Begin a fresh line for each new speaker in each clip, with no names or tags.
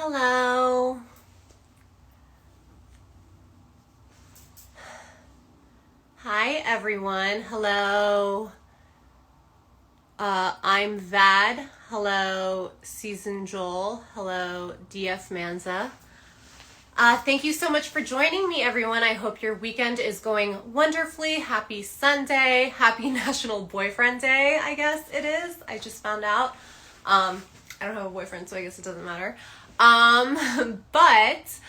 Hello. Hi, everyone. Hello. I'm Vad. Hello, Season Joel. Hello, DF Manza. Thank you so much for joining me, everyone. I hope your weekend is going wonderfully. Happy Sunday. Happy National Boyfriend Day, I guess it is. I just found out. I don't have a boyfriend, so I guess it doesn't matter. But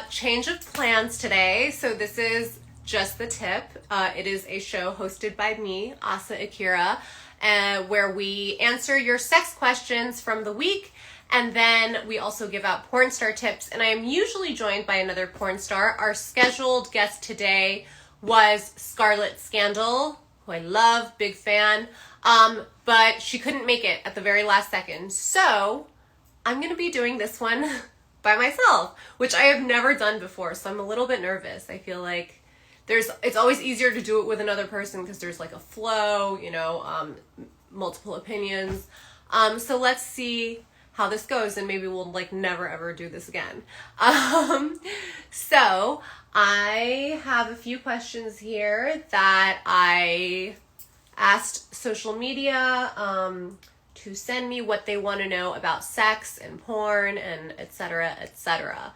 change of plans today. So this is just the tip. It is a show hosted by me, Akira, where we answer your sex questions from the week. And then we also give out porn star tips. And I am usually joined by another porn star. Our scheduled guest today was Scarlett Scandal, who I love, big fan. But she couldn't make it at the very last second. So I'm going to be doing this one by myself, which I have never done before. So I'm a little bit nervous. I feel like it's always easier to do it with another person because there's like a flow, multiple opinions. So let's see how this goes, and maybe we'll like never ever do this again. So I have a few questions here that I asked social media to send me what they want to know about sex and porn and etc. etc.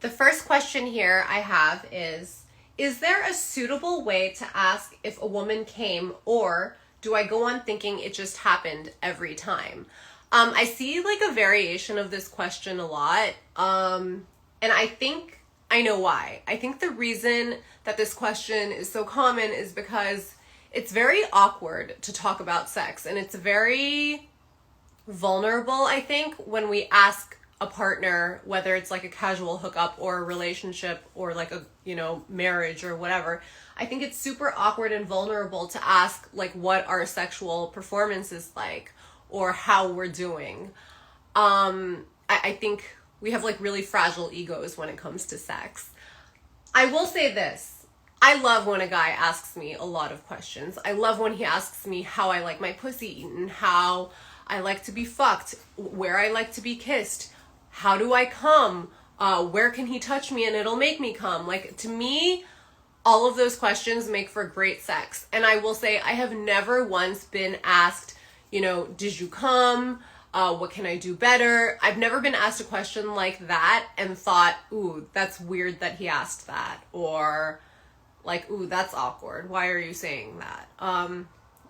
The first question here I have is there a suitable way to ask if a woman came, or do I go on thinking it just happened every time? I see like a variation of this question a lot. And I think I know why. I think the reason that this question is so common is because it's very awkward to talk about sex, and it's very vulnerable, I think, when we ask a partner, whether it's like a casual hookup or a relationship or like a, marriage or whatever. I think it's super awkward and vulnerable to ask like what our sexual performance is like or how we're doing. I think we have like really fragile egos when it comes to sex. I will say this. I love when a guy asks me a lot of questions. I love when he asks me how I like my pussy eaten, how I like to be fucked, where I like to be kissed, how do I come, where can he touch me and it'll make me come. Like, to me, all of those questions make for great sex. And I will say I have never once been asked, did you come? What can I do better? I've never been asked a question like that and thought, ooh, that's weird that he asked that. Or like, ooh, that's awkward. Why are you saying that?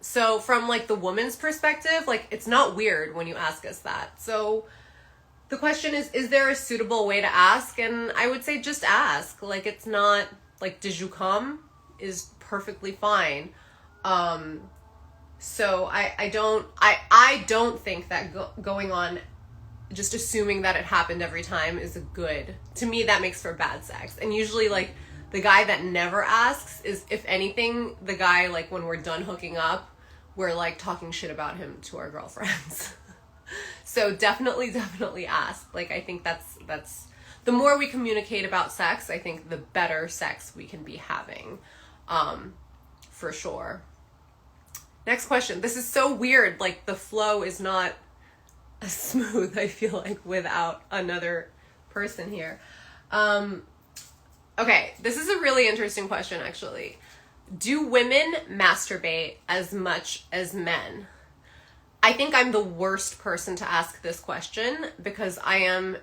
So from like the woman's perspective, like it's not weird when you ask us that. So the question is there a suitable way to ask? And I would say just ask. Like, it's not like, did you come is perfectly fine. So I don't think that going on just assuming that it happened every time is to me, that makes for bad sex. And usually like the guy that never asks is, if anything, the guy like when we're done hooking up, we're like talking shit about him to our girlfriends. So definitely ask. Like, I think that's the more we communicate about sex, I think the better sex we can be having, for sure. Next question. This is so weird. Like, the flow is not as smooth, I feel like, without another person here. Okay, this is a really interesting question, actually. Do women masturbate as much as men? I think I'm the worst person to ask this question because I am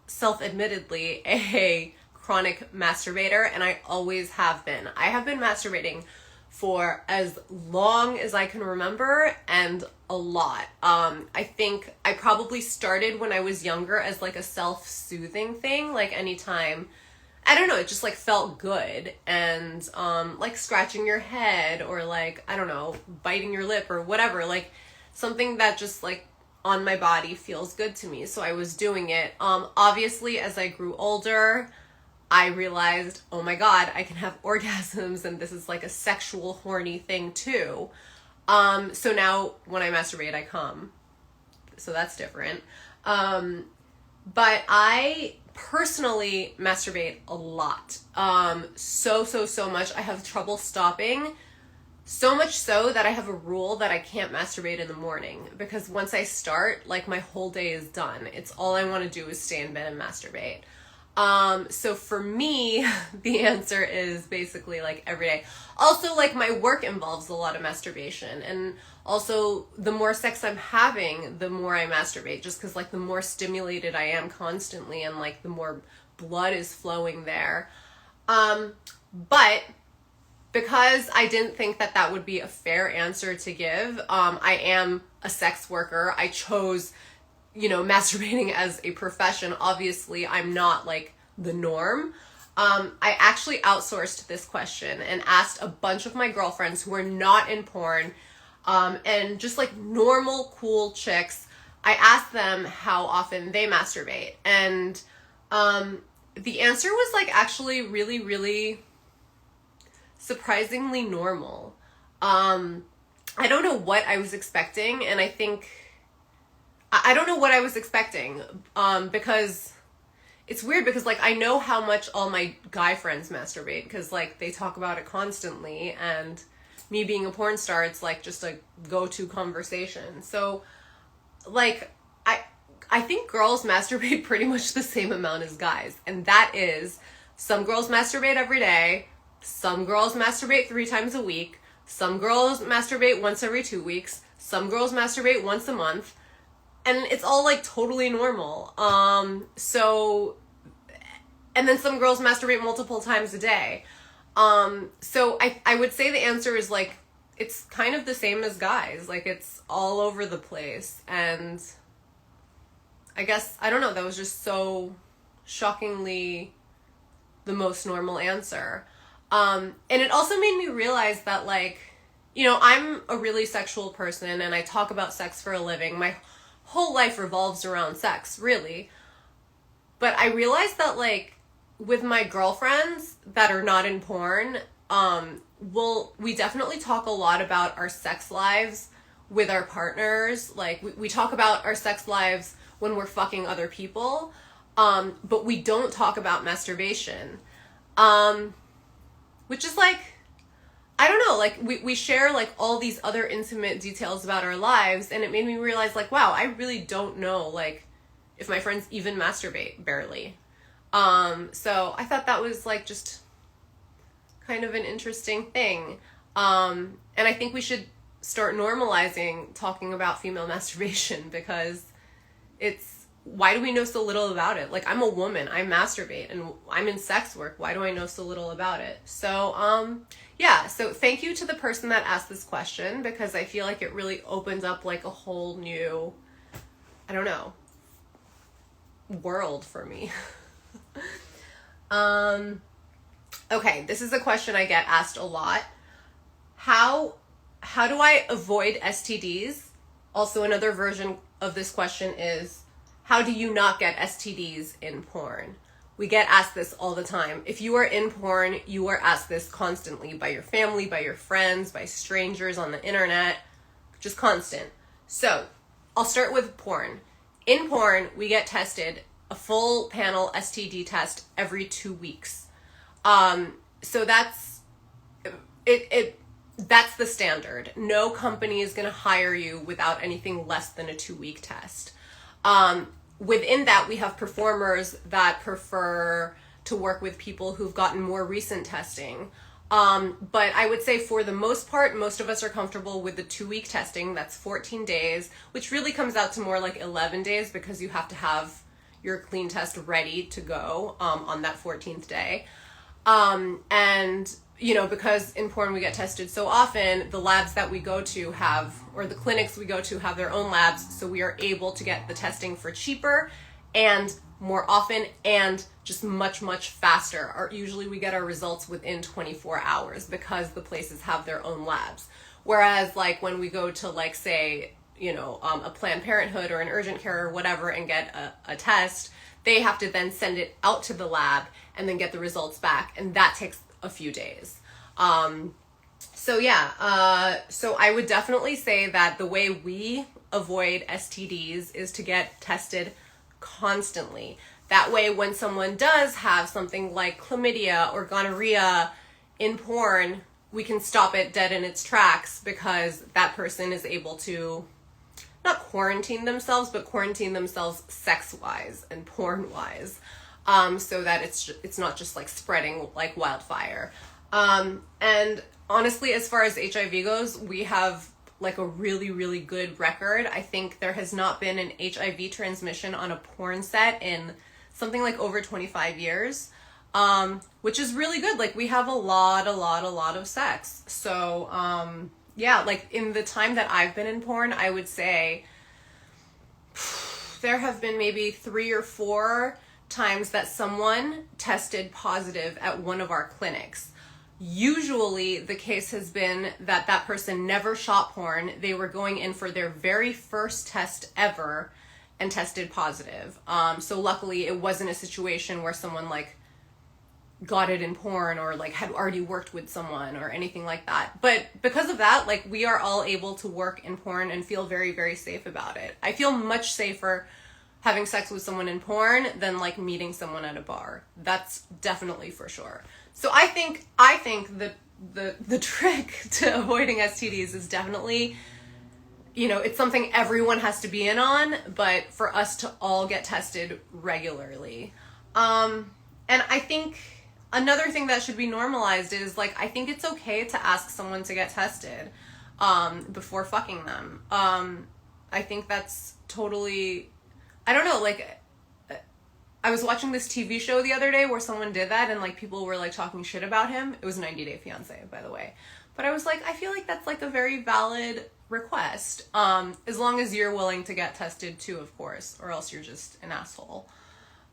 self-admittedly a chronic masturbator, and I always have been. I have been masturbating for as long as I can remember, and a lot. I think I probably started when I was younger as like a self-soothing thing, like anytime, I don't know, it just like felt good, and like scratching your head or like, I don't know, biting your lip or whatever, like something that just like on my body feels good to me. So I was doing it. Obviously, as I grew older, I realized, oh my God, I can have orgasms, and this is like a sexual horny thing too. So now when I masturbate, I come. So that's different. But I personally masturbate a lot. So much. I have trouble stopping So much so that I have a rule that I can't masturbate in the morning, because once I start, like, my whole day is done. It's all I want to do is stay in bed and masturbate. So for me, the answer is basically like every day. Also, like, my work involves a lot of masturbation, and also the more sex I'm having, the more I masturbate, just because, like, the more stimulated I am constantly, and, like, the more blood is flowing there. But because I didn't think that that would be a fair answer to give, I am a sex worker. I chose, masturbating as a profession. Obviously, I'm not, like, the norm. I actually outsourced this question and asked a bunch of my girlfriends who are not in porn, and just, like, normal, cool chicks. I asked them how often they masturbate. And the answer was, like, actually really, really surprisingly normal. I don't know what I was expecting, and I don't know what I was expecting, because it's weird, because, like, I know how much all my guy friends masturbate, because, like, they talk about it constantly, and me being a porn star, it's, like, just a go-to conversation. So, like, I think girls masturbate pretty much the same amount as guys, and that is, some girls masturbate every day, some girls masturbate 3 times a week, some girls masturbate once every 2 weeks, some girls masturbate once a month, and it's all, like, totally normal. And then some girls masturbate multiple times a day. So I would say the answer is, like, it's kind of the same as guys. Like, it's all over the place. And I guess, I don't know, that was just so shockingly the most normal answer. And it also made me realize that, like, I'm a really sexual person, and I talk about sex for a living. My whole life revolves around sex, really. But I realized that, like, with my girlfriends that are not in porn, we definitely talk a lot about our sex lives with our partners. Like, we talk about our sex lives when we're fucking other people, but we don't talk about masturbation. Which is, like, I don't know, like, we share, like, all these other intimate details about our lives, and it made me realize, like, wow, I really don't know, like, if my friends even masturbate, barely. So I thought that was, like, just kind of an interesting thing. And I think we should start normalizing talking about female masturbation, because why do we know so little about it? Like, I'm a woman, I masturbate, and I'm in sex work. Why do I know so little about it? So, yeah, so thank you to the person that asked this question, because I feel like it really opens up, like, a whole new, I don't know, world for me. Okay, this is a question I get asked a lot. How do I avoid STDs? Also, another version of this question is, how do you not get STDs in porn? We get asked this all the time. If you are in porn, you are asked this constantly by your family, by your friends, by strangers on the internet, just constant. So, I'll start with porn. In porn, we get tested, a full panel STD test every 2 weeks. So that's that's the standard. No company is going to hire you without anything less than a 2-week test. Within that, we have performers that prefer to work with people who've gotten more recent testing. But I would say for the most part, most of us are comfortable with the 2-week testing. That's 14 days, which really comes out to more like 11 days, because you have to have your clean test ready to go on that 14th day. And, because in porn we get tested so often, the labs that we go to or the clinics we go to have their own labs, so we are able to get the testing for cheaper and more often and just much, much faster. Usually we get our results within 24 hours because the places have their own labs. Whereas, like, when we go to, like, say, a Planned Parenthood or an urgent care or whatever and get a test, they have to then send it out to the lab and then get the results back, and that takes a few days. So I would definitely say that the way we avoid STDs is to get tested constantly. That way, when someone does have something like chlamydia or gonorrhea in porn, we can stop it dead in its tracks because that person is able to not quarantine themselves, but quarantine themselves sex-wise and porn-wise, so that it's not just like spreading like wildfire. And honestly, as far as HIV goes, we have like a really, really good record. I think there has not been an HIV transmission on a porn set in something like over 25 years, which is really good. Like we have a lot of sex. So, yeah, like in the time that I've been in porn, I would say there have been maybe 3 or 4 times that someone tested positive at one of our clinics. Usually the case has been that that person never shot porn. They were going in for their very first test ever and tested positive. So luckily it wasn't a situation where someone like got it in porn or like had already worked with someone or anything like that. But because of that, like we are all able to work in porn and feel very, very safe about it. I feel much safer having sex with someone in porn than like meeting someone at a bar. That's definitely for sure. So I think the trick to avoiding STDs is definitely, you know, it's something everyone has to be in on, but for us to all get tested regularly. And I think another thing that should be normalized is like, I think it's okay to ask someone to get tested before fucking them. I think that's totally, I don't know, like I was watching this TV show the other day where someone did that and like people were like talking shit about him. It was 90 Day Fiance, by the way. But I was like, I feel like that's like a very valid request. As long as you're willing to get tested too, of course, or else you're just an asshole.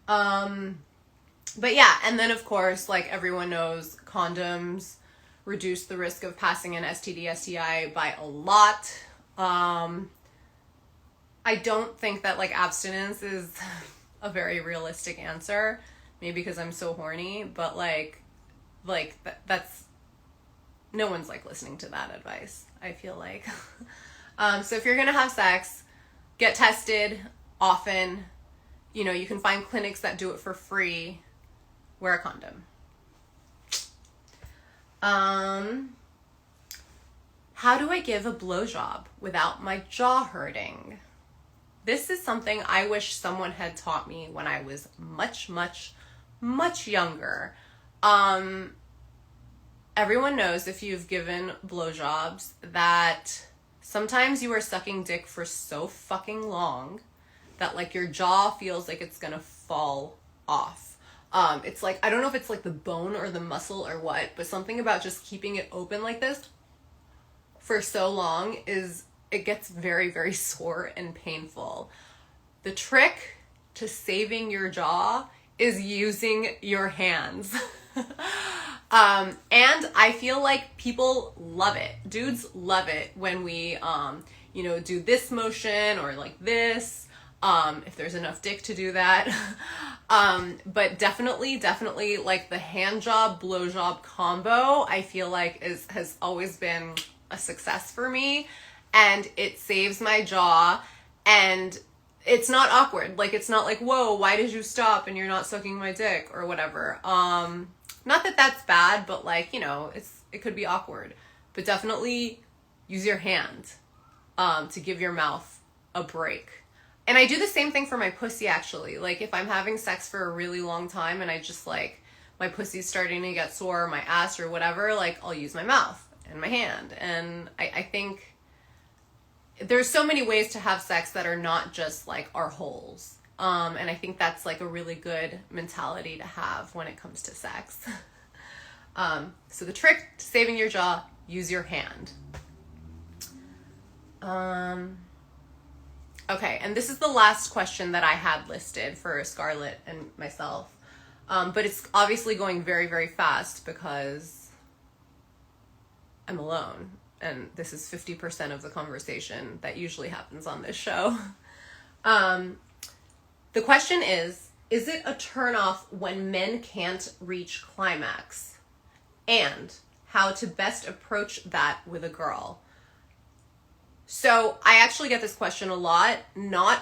But yeah, and then of course, like everyone knows, condoms reduce the risk of passing an STD, STI by a lot. I don't think that like abstinence is a very realistic answer, maybe because I'm so horny, but like that's, no one's like listening to that advice, I feel like. So if you're gonna have sex, get tested often. You know, you can find clinics that do it for free. Wear a condom. How do I give a blowjob without my jaw hurting? This is something I wish someone had taught me when I was much younger. Everyone knows, if you've given blowjobs, that sometimes you are sucking dick for so fucking long that like your jaw feels like it's gonna fall off. It's like, I don't know if it's like the bone or the muscle or what, but something about just keeping it open like this for so long it gets very, very sore and painful. The trick to saving your jaw is using your hands. And I feel like people love it. Dudes love it when we, you know, do this motion or like this, if there's enough dick to do that. But definitely like the hand job, blow job combo, I feel like has always been a success for me. And it saves my jaw, and it's not awkward. Like, it's not like, whoa, why did you stop and you're not sucking my dick or whatever. Not that that's bad, but like, you know, it could be awkward. But definitely use your hand to give your mouth a break. And I do the same thing for my pussy, actually. Like, if I'm having sex for a really long time and I just like, my pussy's starting to get sore, or my ass or whatever, like, I'll use my mouth and my hand. And I think there's so many ways to have sex that are not just like our holes. And I think that's like a really good mentality to have when it comes to sex. So the trick to saving your jaw, use your hand. Okay, and this is the last question that I had listed for Scarlett and myself. But it's obviously going very, very fast because I'm alone. And this is 50% of the conversation that usually happens on this show. The question is it a turnoff when men can't reach climax? And how to best approach that with a girl? So I actually get this question a lot, not